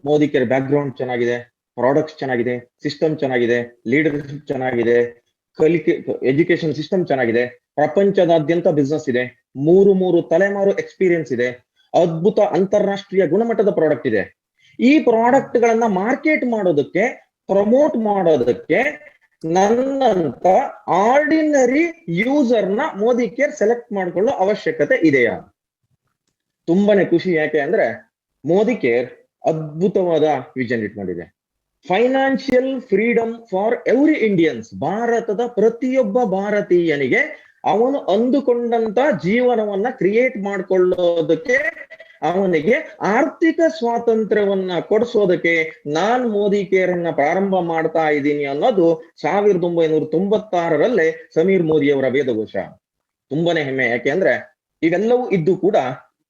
Modi care back ground ಚೆನ್ನಾಗಿದೆ, products ಚೆನ್ನಾಗಿದೆ, system ಚೆನ್ನಾಗಿದೆ, ಲೀಡರ್ಶಿಪ್ ಚೆನ್ನಾಗಿದೆ, ಕಲಿಕೆ ಎಜುಕೇಶನ್ ಸಿಸ್ಟಮ್ ಚೆನ್ನಾಗಿದೆ, ಪ್ರಪಂಚದಾದ್ಯಂತ ಬಿಸ್ನೆಸ್ ಇದೆ, ಮೂರು ತಲೆಮಾರು ಎಕ್ಸ್ಪೀರಿಯನ್ಸ್ ಇದೆ, ಅದ್ಭುತ ಅಂತಾರಾಷ್ಟ್ರೀಯ ಗುಣಮಟ್ಟದ ಪ್ರಾಡಕ್ಟ್ ಇದೆ. ಈ ಪ್ರಾಡಕ್ಟ್ ಗಳನ್ನ ಮಾರ್ಕೆಟ್ ಮಾಡೋದಕ್ಕೆ, ಪ್ರಮೋಟ್ ಮಾಡೋದಕ್ಕೆ ನನ್ನಂತ ಆರ್ಡಿನರಿ ಯೂಸರ್ನ ಮೋದಿ ಕೇರ್ ಸೆಲೆಕ್ಟ್ ಮಾಡ್ಕೊಳ್ಳೋ ಅವಶ್ಯಕತೆ ಇದೆಯಾ? ತುಂಬಾನೇ ಖುಷಿ. ಯಾಕೆ ಅಂದ್ರೆ ಮೋದಿ ಕೇರ್ ಅದ್ಭುತವಾದ ವಿಷನ್ ಇಟ್ಕೊಂಡಿದೆ. Financial freedom for every Indians. ಭಾರತದ ಪ್ರತಿಯೊಬ್ಬ ಭಾರತೀಯನಿಗೆ ಅವನು ಅಂದುಕೊಂಡಂತ ಜೀವನವನ್ನ ಕ್ರಿಯೇಟ್ ಮಾಡ್ಕೊಳ್ಳೋದಕ್ಕೆ, ಅವನಿಗೆ ಆರ್ಥಿಕ ಸ್ವಾತಂತ್ರ್ಯವನ್ನ ಕೊಡಿಸೋದಕ್ಕೆ ನಾನ್ ಮೋದಿ ಕೇರ್ ಅನ್ನ ಪ್ರಾರಂಭ ಮಾಡ್ತಾ ಇದ್ದೀನಿ ಅನ್ನೋದು 1996ರಲ್ಲೇ ಸಮೀರ್ ಮೋದಿ ಅವರ ವೇದಘೋಷ. ತುಂಬಾನೇ ಹೆಮ್ಮೆ. ಯಾಕೆ ಅಂದ್ರೆ ಇವೆಲ್ಲವೂ ಇದ್ದು ಕೂಡ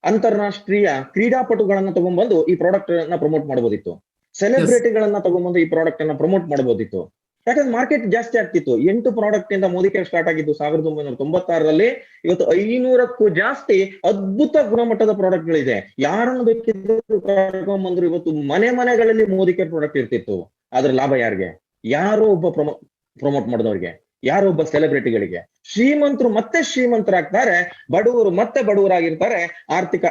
ಅಂತಾರಾಷ್ಟ್ರೀಯ ಕ್ರೀಡಾಪಟುಗಳನ್ನ ತಗೊಂಡ್ಬಂದು ಈ ಪ್ರಾಡಕ್ಟ್ ಅನ್ನ ಪ್ರಮೋಟ್ ಮಾಡಬಹುದಿತ್ತು, ಸೆಲೆಬ್ರಿಟಿಗಳನ್ನ ತಗೊಂಡ್ಬಂದು ಈ ಪ್ರಾಡಕ್ಟ್ ಅನ್ನ ಪ್ರಮೋಟ್ ಮಾಡಬಹುದಿತ್ತು. ಯಾಕಂದ್ರೆ ಮಾರ್ಕೆಟ್ ಜಾಸ್ತಿ ಆಗ್ತಿತ್ತು. 8 ಪ್ರಾಡಕ್ಟ್ ಇಂದ ಮೋದಿ ಕೇರ್ ಸ್ಟಾರ್ಟ್ ಆಗಿದ್ದು 1996ರಲ್ಲಿ. ಇವತ್ತು 500ಕ್ಕೂ ಜಾಸ್ತಿ ಅದ್ಭುತ ಗುಣಮಟ್ಟದ ಪ್ರಾಡಕ್ಟ್ ಗಳಿದೆ. ಯಾರನ್ನು ಬೇಕಿದ್ರು ಕರ್ಕೊಂಡ್ಬಂದ್ರು. ಇವತ್ತು ಮನೆಗಳಲ್ಲಿ ಮೋದಿ ಕೇರ್ ಪ್ರಾಡಕ್ಟ್ ಇರ್ತಿತ್ತು. ಆದ್ರೆ ಲಾಭ ಯಾರಿಗೆ? ಯಾರೋ ಒಬ್ಬ ಪ್ರಮೋಟ್ ಮಾಡಿದವರಿಗೆ, ಯಾರೋ ಒಬ್ಬ ಸೆಲೆಬ್ರಿಟಿಗಳಿಗೆ. ಶ್ರೀಮಂತರು ಮತ್ತೆ ಶ್ರೀಮಂತರಾಗ್ತಾರೆ, ಬಡವರು ಮತ್ತೆ ಬಡವರಾಗಿರ್ತಾರೆ. ಆರ್ಥಿಕ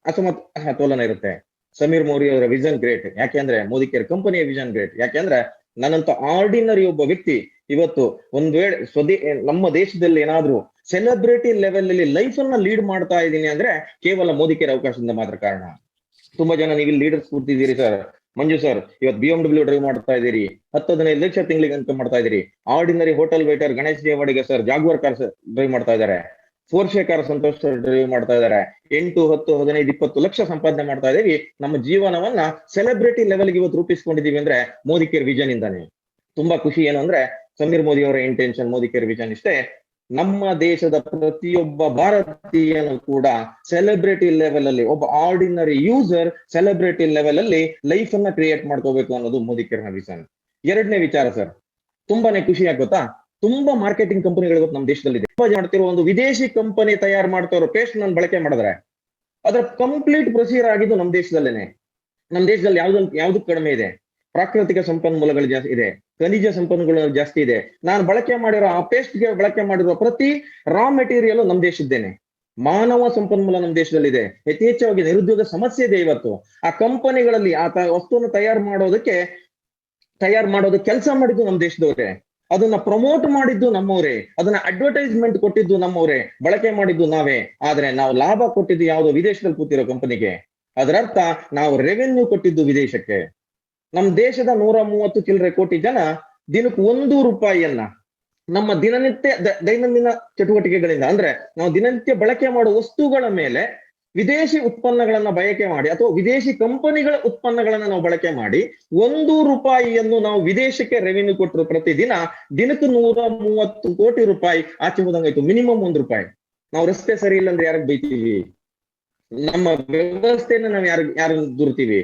ಅಸಮತೋಲನ ಇರುತ್ತೆ. ಸಮೀರ್ ಮೋದಿ ಅವರ ವಿಷನ್ ಗ್ರೇಟ್. ಯಾಕೆಂದ್ರೆ ಮೋದಿ ಕೇರ್ ಕಂಪನಿಯ ವಿಷನ್ ಗ್ರೇಟ್. ಯಾಕೆಂದ್ರೆ ನನ್ನಂತ ಆರ್ಡಿನರಿ ಒಬ್ಬ ವ್ಯಕ್ತಿ ಇವತ್ತು ಒಂದ್ ವೇಳೆ ನಮ್ಮ ದೇಶದಲ್ಲಿ ಏನಾದ್ರೂ ಸೆಲೆಬ್ರಿಟಿ ಲೆವೆಲ್ ಅಲ್ಲಿ ಲೈಫ್ ಅನ್ನ ಲೀಡ್ ಮಾಡ್ತಾ ಇದ್ದೀನಿ ಅಂದ್ರೆ ಕೇವಲ ಮೋದಿ ಕೇರ್ ಅವಕಾಶದಿಂದ ಮಾತ್ರ ಕಾರಣ. ತುಂಬಾ ಜನ ನೀವು ಲೀಡರ್ಸ್ ಕೂರ್ತಿದ್ದೀರಿ ಸರ್. ಮಂಜು ಸರ್ ಇವತ್ತು BMW ಡ್ರೈವ್ ಮಾಡ್ತಾ ಇದ್ದೀರಿ, 10-15 ಲಕ್ಷ ತಿಂಗಳಿಗೆ ಇನ್ಕಮ್ ಮಾಡ್ತಾ ಇದ್ದೀರಿ. Ordinary hotel waiter Ganesh Devadiga sir Jaguar car drive ಮಾಡ್ತಾ ಇದ್ದಾರೆ. Porsche car Santosh sir drive ಮಾಡ್ತಾ ಇದ್ದಾರೆ. 8, 10, 15, 20 ಲಕ್ಷ ಸಂಪಾದನೆ ಮಾಡ್ತಾ ಇದೀವಿ. ನಮ್ಮ ಜೀವನವನ್ನ ಸೆಲೆಬ್ರಿಟಿ ಲೆವೆಲ್ಗೆ ಇವತ್ತು ರೂಪಿಸ್ಕೊಂಡಿದೀವಿ ಅಂದ್ರೆ ಮೋದಿ ಕೇರ್ ವಿಷನ್ ಇಂದಾನೆ. ತುಂಬಾ ಖುಷಿ ಏನು ಅಂದ್ರೆ ಸಮೀರ್ ಮೋದಿ ಅವರ ಇಂಟೆನ್ಷನ್, ಮೋದಿ ಕೇರ್ ವಿಷನ್ ಇಷ್ಟೇ. ನಮ್ಮ ದೇಶದ ಪ್ರತಿಯೊಬ್ಬ ಭಾರತೀಯನು ಕೂಡ ಸೆಲೆಬ್ರಿಟಿ ಲೆವೆಲ್ ಅಲ್ಲಿ, ಒಬ್ಬ ಆರ್ಡಿನರಿ ಯೂಸರ್ ಸೆಲೆಬ್ರಿಟಿ ಲೆವೆಲ್ ಅಲ್ಲಿ ಲೈಫ್ ಅನ್ನ ಕ್ರಿಯೇಟ್ ಮಾಡ್ಕೋಬೇಕು ಅನ್ನೋದು ಮೋದಿ ಕೇರ್ ನ ವಿಷನ್. ಎರಡನೇ ವಿಚಾರ ಸರ್, ತುಂಬಾನೇ ಖುಷಿ ಆಗುತ್ತಾ, ತುಂಬಾ ಮಾರ್ಕೆಟಿಂಗ್ ಕಂಪನಿಗಳು ಇವತ್ತು ನಮ್ಮ ದೇಶದಲ್ಲಿದೆ. ಮಾಡ್ತಿರೋ ಒಂದು ವಿದೇಶಿ ಕಂಪನಿ ತಯಾರು ಮಾಡ್ತಾ ಇರೋ ಪೇಸ್ಟ್ ನಾನು ಬಳಕೆ ಮಾಡಿದ್ರೆ ಅದರ ಕಂಪ್ಲೀಟ್ ಪ್ರೊಸೀಜರ್ ಆಗಿದ್ದು ನಮ್ಮ ದೇಶದಲ್ಲೇನೆ. ನಮ್ಮ ದೇಶದಲ್ಲಿ ಯಾವ್ದಕ್ ಕಡಿಮೆ ಇದೆ? ಪ್ರಾಕೃತಿಕ ಸಂಪನ್ಮೂಲಗಳು ಜಾಸ್ತಿ ಇದೆ, ಖನಿಜ ಸಂಪನ್ಮೂಲಗಳು ಜಾಸ್ತಿ ಇದೆ. ನಾನು ಬಳಕೆ ಮಾಡಿರೋ ಆ ಪೇಸ್ಟ್ಗೆ ಬಳಕೆ ಮಾಡಿರೋ ಪ್ರತಿ ರಾ ಮೆಟೀರಿಯಲ್ ನಮ್ಮ ದೇಶದ್ದೇನೆ. ಮಾನವ ಸಂಪನ್ಮೂಲ ನಮ್ಮ ದೇಶದಲ್ಲಿದೆ. ಯಥೇಚ್ಛವಾಗಿ ನಿರುದ್ಯೋಗ ಸಮಸ್ಯೆ ಇದೆ. ಇವತ್ತು ಆ ಕಂಪನಿಗಳಲ್ಲಿ ಆ ವಸ್ತುವನ್ನು ತಯಾರು ಮಾಡೋದು ಕೆಲಸ ಮಾಡಿದ್ದು ನಮ್ಮ ದೇಶದವರೇ, ಅದನ್ನ ಪ್ರಮೋಟ್ ಮಾಡಿದ್ದು ನಮ್ಮವರೇ, ಅದನ್ನ ಅಡ್ವರ್ಟೈಸ್ಮೆಂಟ್ ಕೊಟ್ಟಿದ್ದು ನಮ್ಮವರೇ, ಬಳಕೆ ಮಾಡಿದ್ದು ನಾವೇ. ಆದ್ರೆ ನಾವು ಲಾಭ ಕೊಟ್ಟಿದ್ದು ಯಾವುದೋ ವಿದೇಶದಲ್ಲಿ ಕೂತಿರೋ ಕಂಪನಿಗೆ. ಅದರರ್ಥ ನಾವು ರೆವೆನ್ಯೂ ಕೊಟ್ಟಿದ್ದು ವಿದೇಶಕ್ಕೆ. ನಮ್ಮ ದೇಶದ 130 ಚಿಲ್ಲರೆ ಕೋಟಿ ಜನ ದಿನಕ್ಕೆ ₹1 ನಮ್ಮ ದೈನಂದಿನ ಚಟುವಟಿಕೆಗಳಿಂದ, ಅಂದ್ರೆ ನಾವು ದಿನನಿತ್ಯ ಬಳಕೆ ಮಾಡುವ ವಸ್ತುಗಳ ಮೇಲೆ ವಿದೇಶಿ ಉತ್ಪನ್ನಗಳನ್ನ ಬಳಕೆ ಮಾಡಿ ಅಥವಾ ವಿದೇಶಿ ಕಂಪನಿಗಳ ಉತ್ಪನ್ನಗಳನ್ನ ನಾವು ಬಳಕೆ ಮಾಡಿ ₹1 ನಾವು ವಿದೇಶಕ್ಕೆ ರೆವಿನ್ಯೂ ಕೊಟ್ಟರು. ಪ್ರತಿದಿನ ದಿನಕ್ಕೆ ₹130 ಕೋಟಿ ಆಚೆ ಹೋದಂಗಾಯ್ತು. ಮಿನಿಮಮ್ ₹1. ನಾವು ರಸ್ತೆ ಸರಿ ಇಲ್ಲ ಅಂದ್ರೆ ಯಾರಿಗೆ ಬೈತೀವಿ? ನಮ್ಮ ವ್ಯವಸ್ಥೆನ ನಾವು ಯಾರು ದೂರ್ತೀವಿ?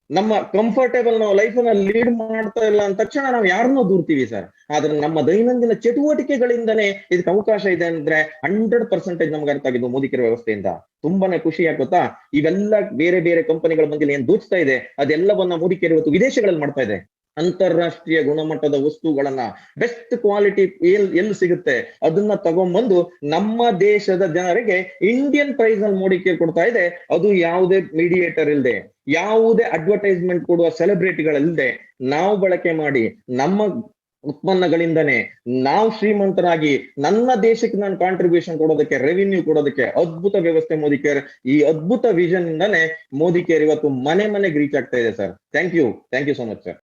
ನಮ್ಮ ಕಂಫರ್ಟೇಬಲ್ ನಾವು ಲೈಫ್ ಅನ್ನ ಲೀಡ್ ಮಾಡ್ತಾ ಇಲ್ಲ ಅಂದ ತಕ್ಷಣ ನಾವು ಯಾರನ್ನೂ ದೂರ್ತೀವಿ ಸರ್. ಆದ್ರೆ ನಮ್ಮ ದೈನಂದಿನ ಚಟುವಟಿಕೆಗಳಿಂದನೇ ಇದಕ್ಕೆ ಅವಕಾಶ ಇದೆ ಅಂದ್ರೆ 100% ನಮ್ಗೆ ಅರ್ಥ ಆಗಿದ್ದು ಮೋದಿ ಕೇರ್ ವ್ಯವಸ್ಥೆಯಿಂದ. ತುಂಬಾನೇ ಖುಷಿ ಆಗುತ್ತಾ. ಇವೆಲ್ಲ ಬೇರೆ ಬೇರೆ ಕಂಪನಿಗಳ ಬಗ್ಗೆ ಏನ್ ದೂಚ್ತಾ ಇದೆ ಅದೆಲ್ಲವನ್ನ ಮೋದಿ ಕೇರ್ ಇವತ್ತು ವಿದೇಶಗಳಲ್ಲಿ ಮಾಡ್ತಾ ಇದೆ. ಅಂತಾರಾಷ್ಟ್ರೀಯ ಗುಣಮಟ್ಟದ ವಸ್ತುಗಳನ್ನ, ಬೆಸ್ಟ್ ಕ್ವಾಲಿಟಿ ಎಲ್ಲಿ ಸಿಗುತ್ತೆ ಅದನ್ನ ತಗೊಂಡ್ಬಂದು ನಮ್ಮ ದೇಶದ ಜನರಿಗೆ ಇಂಡಿಯನ್ ಪ್ರೈಸ್ ಅಲ್ಲಿ ಮೋದಿ ಕೇರ್ ಕೊಡ್ತಾ ಇದೆ. ಅದು ಯಾವುದೇ ಮೀಡಿಯೇಟರ್ ಇಲ್ಲದೆ, ಯಾವುದೇ ಅಡ್ವರ್ಟೈಸ್ಮೆಂಟ್ ಕೊಡುವ ಸೆಲೆಬ್ರಿಟಿಗಳಿಲ್ಲದೆ ನಾವು ಬಳಕೆ ಮಾಡಿ ನಮ್ಮ ಉತ್ಪನ್ನಗಳಿಂದನೇ ನಾವು ಶ್ರೀಮಂತರಾಗಿ ನನ್ನ ದೇಶಕ್ಕೆ ನಾನು ಕಾಂಟ್ರಿಬ್ಯೂಷನ್ ಕೊಡೋದಕ್ಕೆ, ರೆವಿನ್ಯೂ ಕೊಡೋದಕ್ಕೆ ಅದ್ಭುತ ವ್ಯವಸ್ಥೆ ಮೋದಿ ಕೇರ್. ಈ ಅದ್ಭುತ ವಿಷನ್ ಇಂದಾನೆ ಮೋದಿ ಕೇರ್ ಇವತ್ತು ಮನೆಗೆ ರೀಚ್ ಆಗ್ತಾ ಇದೆ sir. Thank you so much sir.